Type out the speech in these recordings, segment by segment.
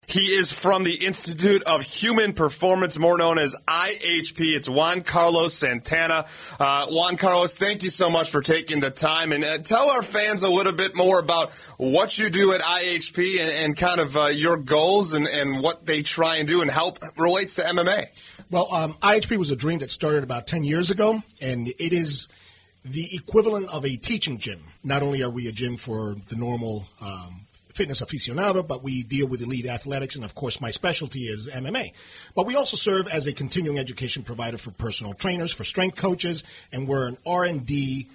He is from the Institute of Human Performance, more known as IHP. It's Juan Carlos Santana. Juan Carlos, thank you so much for taking the time. And tell our fans a little bit more about what you do at IHP and kind of your goals and what they try and do and how it relates to MMA. Well, IHP was a dream that started about 10 years ago, and it is the equivalent of a teaching gym. Not only are we a gym for the normal fitness aficionado, but we deal with elite athletics, and of course my specialty is MMA. But we also serve as a continuing education provider for personal trainers, for strength coaches, and we're an R&D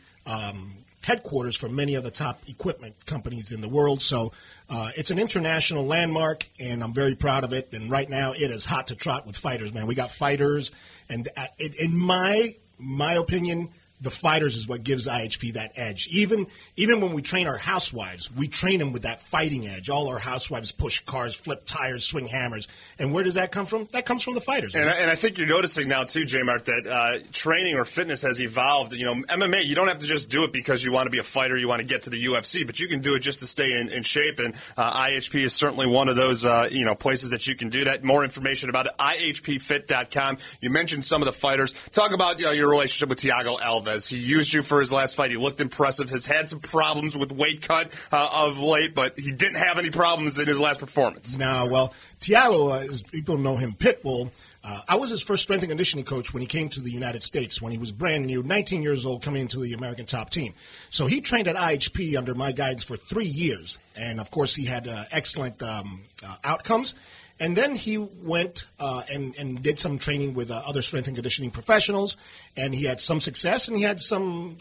headquarters for many of the top equipment companies in the world. So it's an international landmark, and I'm very proud of it. And right now it is hot to trot with fighters, man. We got fighters, and in my opinion, the fighters is what gives IHP that edge. Even when we train our housewives, we train them with that fighting edge. All our housewives push cars, flip tires, swing hammers. And where does that come from? That comes from the fighters. And I think you're noticing now, too, J-Mart, that training or fitness has evolved. You know, MMA, you don't have to just do it because you want to be a fighter, you want to get to the UFC, but you can do it just to stay in shape. And IHP is certainly one of those, places that you can do that. More information about it, IHPfit.com. You mentioned some of the fighters. Talk about your relationship with Thiago Alves. He used you for his last fight. He looked impressive. Has had some problems with weight cut of late, but he didn't have any problems in his last performance. No, well, Thiago, as people know him, Pitbull. I was his first strength and conditioning coach when he came to the United States, when he was brand new, 19 years old, coming into the American top team. So he trained at IHP under my guidance for 3 years. And, of course, he had excellent outcomes. And then he went and did some training with other strength and conditioning professionals, and he had some success, and he had some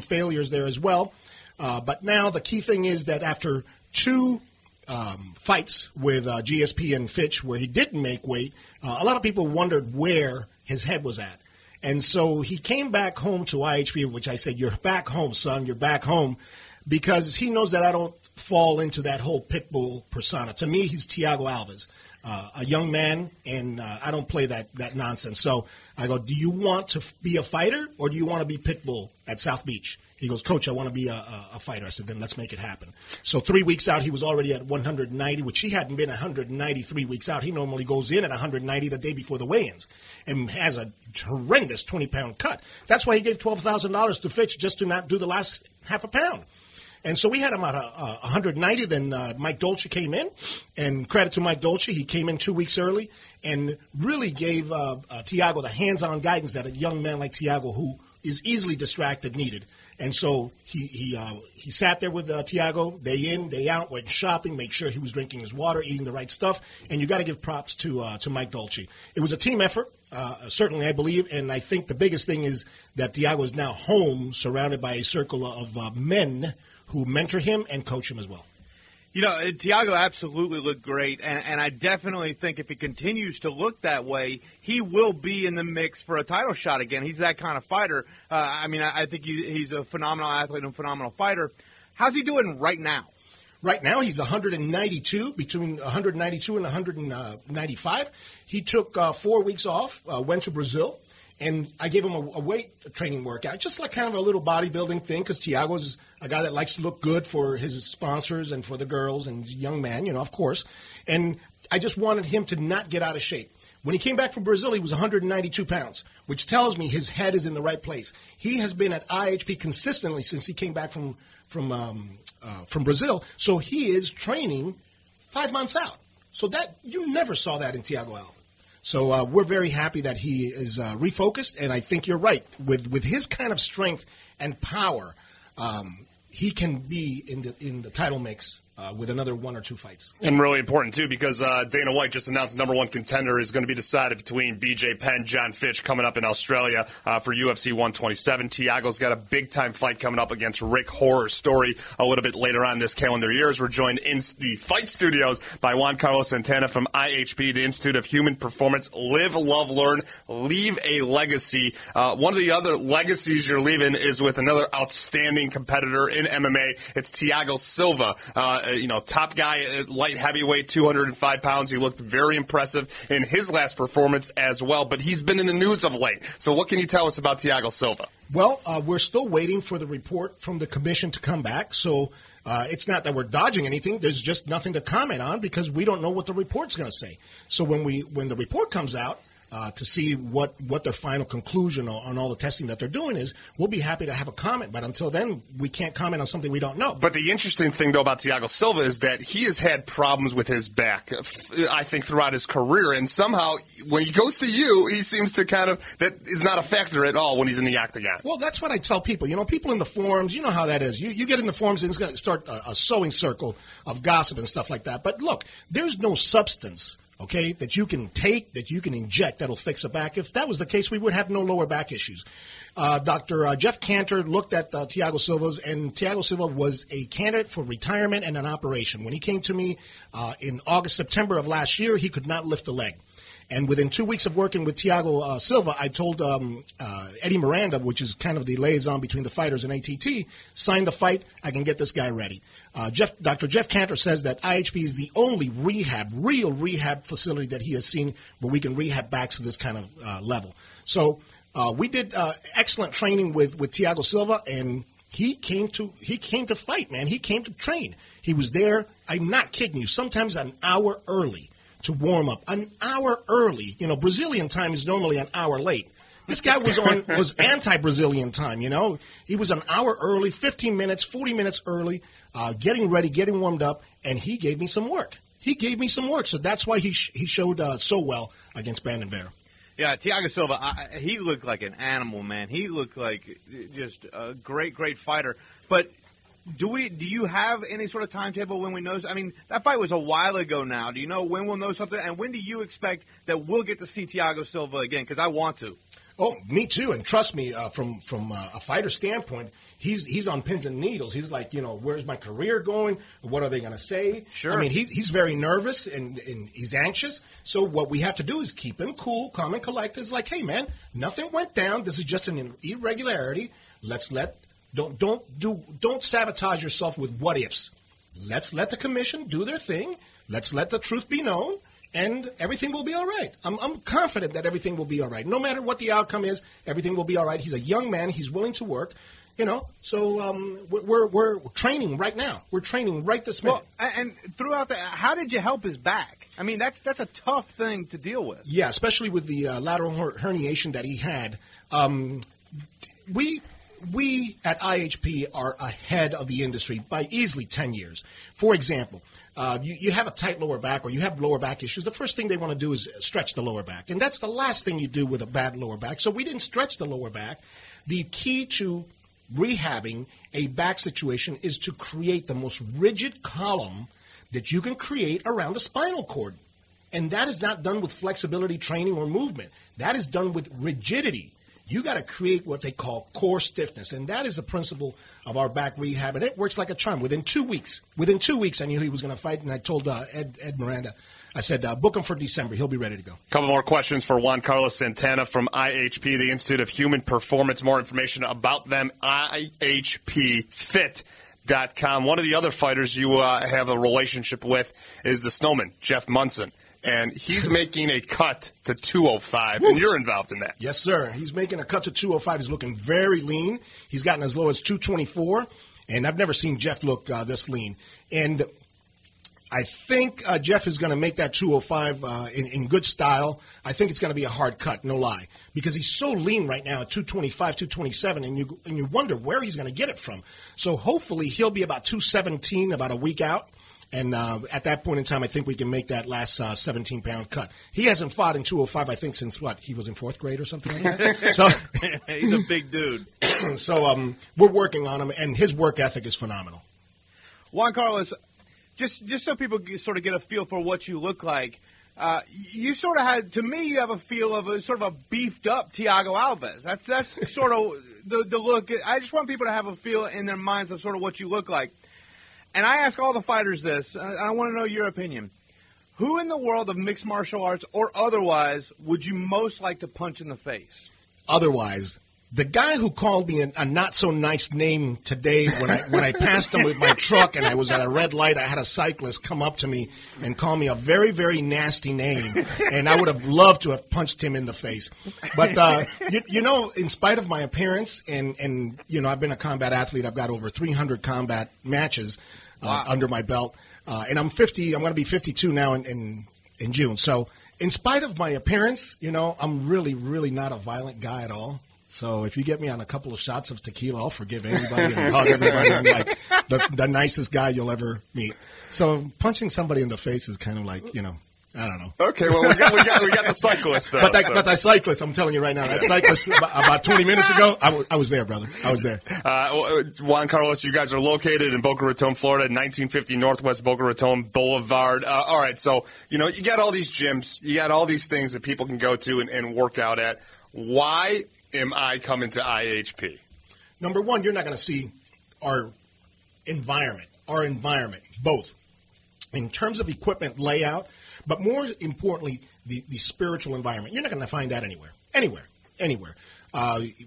failures there as well. But now the key thing is that after 2 fights with GSP and Fitch, where he didn't make weight, a lot of people wondered where his head was at. And so he came back home to IHP, which I said, "You're back home, son. You're back home," because he knows that I don't fall into that whole Pitbull persona. To me, he's Thiago Alves, a young man, and I don't play that nonsense. So I go, "Do you want to be a fighter, or do you want to be Pitbull at South Beach?" He goes, "Coach, I want to be a fighter." I said, "Then let's make it happen." So 3 weeks out, he was already at 190, which he hadn't been 193 weeks out. He normally goes in at 190 the day before the weigh-ins and has a horrendous 20-pound cut. That's why he gave $12,000 to Fitch just to not do the last half a pound. And so we had him at 190. Then Mike Dolce came in, and credit to Mike Dolce, he came in 2 weeks early and really gave Thiago the hands-on guidance that a young man like Thiago, who is easily distracted, needed. And so he sat there with Thiago day in, day out, went shopping, made sure he was drinking his water, eating the right stuff. And you got to give props to Mike Dolce. It was a team effort, certainly I believe, and I think the biggest thing is that Thiago is now home, surrounded by a circle of men who mentor him and coach him as well. You know, Thiago absolutely looked great, and I definitely think if he continues to look that way, he will be in the mix for a title shot again. He's that kind of fighter. I think he's a phenomenal athlete and a phenomenal fighter. How's he doing right now? Right now, he's 192, between 192 and 195. He took 4 weeks off, went to Brazil, and I gave him a weight training workout, just like kind of a little bodybuilding thing, because Thiago's a guy that likes to look good for his sponsors and for the girls, and he's a young man, of course. And I just wanted him to not get out of shape. When he came back from Brazil, he was 192 pounds, which tells me his head is in the right place. He has been at IHP consistently since he came back from Brazil, so he is training 5 months out. So that you never saw that in Thiago Alves. So we're very happy that he is refocused, and I think you're right. With his kind of strength and power, he can be in the title mix with another 1 or 2 fights. And really important, too, because Dana White just announced number 1 contender is going to be decided between BJ Penn, John Fitch coming up in Australia for UFC 127. Thiago's got a big-time fight coming up against Rick Horror Story a little bit later on this calendar year. We're joined in the fight studios by Juan Carlos Santana from IHP, the Institute of Human Performance. Live, love, learn, leave a legacy. One of the other legacies you're leaving is with another outstanding competitor in MMA. It's Thiago Silva. Top guy at light heavyweight, 205 pounds. He looked very impressive in his last performance as well, but he's been in the news of late. So what can you tell us about Thiago Silva? Well, we're still waiting for the report from the commission to come back. So It's not that we're dodging anything. There's just nothing to comment on because we don't know what the report's going to say. So when the report comes out, to see what their final conclusion on all the testing that they're doing is, we'll be happy to have a comment. But until then, we can't comment on something we don't know. But the interesting thing, though, about Thiago Silva is that he has had problems with his back, I think, throughout his career. And somehow, when he goes to you, he seems to that is not a factor at all when he's in the octagon. Well, that's what I tell people. People in the forums, you know how that is. You get in the forums and it's going to start a sewing circle of gossip and stuff like that. But look, there's no substance, okay, that you can take, that you can inject that'll fix a back. If that was the case, we would have no lower back issues. Dr. Jeff Cantor looked at Thiago Silva's, and Thiago Silva was a candidate for retirement and an operation. When he came to me in August, September of last year, he could not lift a leg. And within 2 weeks of working with Thiago Silva, I told Eddie Miranda, which is kind of the liaison between the fighters and ATT, sign the fight. I can get this guy ready. Dr. Jeff Cantor says that IHP is the only real rehab facility that he has seen where we can rehab backs to this kind of level. So we did excellent training with Thiago Silva, and he came to fight, man. He came to train. He was there. I'm not kidding you. Sometimes an hour early to warm up. An hour early. Brazilian time is normally an hour late. This guy was anti-Brazilian time, He was an hour early, 15 minutes, 40 minutes early, getting ready, getting warmed up, and he gave me some work. So that's why he showed so well against Brandon Vera. Yeah, Thiago Silva, he looked like an animal, man. He looked like just a great fighter. But do you have any sort of timetable when we know? I mean, that fight was a while ago now. Do you know when we'll know something? And when do you expect that we'll get to see Thiago Silva again? Because I want to. Oh, me too. And trust me, from a fighter standpoint, he's on pins and needles. He's like, where's my career going? What are they going to say? Sure. I mean, he's very nervous and he's anxious. So what we have to do is keep him cool, calm and collected. It's like, hey, man, nothing went down. This is just an irregularity. Don't sabotage yourself with what ifs. Let's let the commission do their thing. Let's let the truth be known. And everything will be all right. I'm confident that everything will be all right. No matter what the outcome is, everything will be all right. He's a young man. He's willing to work. So we're training right now. We're training right this minute. Well, and throughout how did you help his back? I mean, that's a tough thing to deal with. Yeah, especially with the lateral herniation that he had. We at IHP are ahead of the industry by easily 10 years. For example, you have a tight lower back or you have lower back issues, the first thing they want to do is stretch the lower back. And that's the last thing you do with a bad lower back. So we didn't stretch the lower back. The key to rehabbing a back situation is to create the most rigid column that you can create around the spinal cord. And that is not done with flexibility training or movement. That is done with rigidity. You got to create what they call core stiffness, and that is the principle of our back rehab, and it works like a charm. Within 2 weeks, I knew he was going to fight, and I told Ed Miranda, I said, book him for December. He'll be ready to go. A couple more questions for Juan Carlos Santana from IHP, the Institute of Human Performance. More information about them, IHPFit.com. One of the other fighters you have a relationship with is the Snowman, Jeff Munson. And he's making a cut to 205, and you're involved in that. Yes, sir. He's making a cut to 205. He's looking very lean. He's gotten as low as 224, and I've never seen Jeff look this lean. And I think Jeff is going to make that 205 in good style. I think it's going to be a hard cut, no lie, because he's so lean right now at 225, 227, and you wonder where he's going to get it from. So hopefully he'll be about 217 about a week out. And at that point in time, I think we can make that last 17-pound cut. He hasn't fought in 205, I think, since what? He was in fourth grade or something like that? So he's a big dude. So we're working on him, and his work ethic is phenomenal. Juan Carlos, just so people sort of get a feel for what you look like, you sort of had, to me, you have a feel of a sort of a beefed-up Thiago Alves. That's sort of the look. I just want people to have a feel in their minds of sort of what you look like. And I ask all the fighters this, and I want to know your opinion. Who in the world of mixed martial arts or otherwise would you most like to punch in the face? Otherwise, The guy who called me a not so nice name today when I passed him with my truck and I was at a red light, I had a cyclist come up to me and call me a very, very nasty name, and I would have loved to have punched him in the face. But in spite of my appearance and I've been a combat athlete. I've got over 300 combat matches under my belt, and I'm 50. I'm going to be 52 now in June. So in spite of my appearance, I'm really, really not a violent guy at all. So if you get me on a couple of shots of tequila, I'll forgive anybody and hug everybody. I'm like the nicest guy you'll ever meet. So punching somebody in the face is kind of like, I don't know. Okay, well, we got the cyclist, though. But that cyclist, I'm telling you right now, that cyclist about 20 minutes ago, I was there, brother. I was there. Juan Carlos, you guys are located in Boca Raton, Florida, 1950 Northwest Boca Raton Boulevard. All right, so, you got all these gyms. You got all these things that people can go to and work out at. Why am I coming to IHP? Number one, you're not going to see our environment, both in terms of equipment layout, but more importantly, the spiritual environment. You're not going to find that anywhere.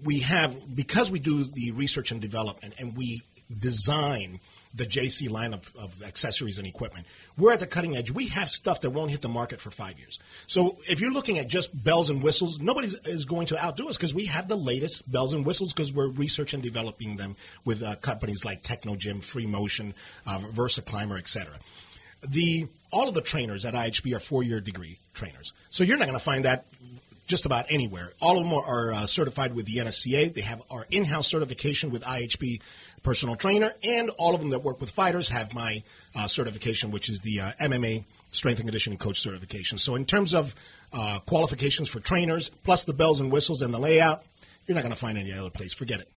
We have, because we do the research and development and we design the JC line of accessories and equipment, we're at the cutting edge. We have stuff that won't hit the market for 5 years. So if you're looking at just bells and whistles, nobody is going to outdo us because we have the latest bells and whistles because we're research and developing them with companies like Technogym, Free Motion, VersaClimber, etc. All of the trainers at IHP are 4-year degree trainers. So you're not going to find that just about anywhere. All of them are certified with the NSCA. They have our in-house certification with IHP personal trainer, and all of them that work with fighters have my certification, which is the MMA strength and conditioning coach certification. So in terms of qualifications for trainers, plus the bells and whistles and the layout, you're not going to find any other place. Forget it.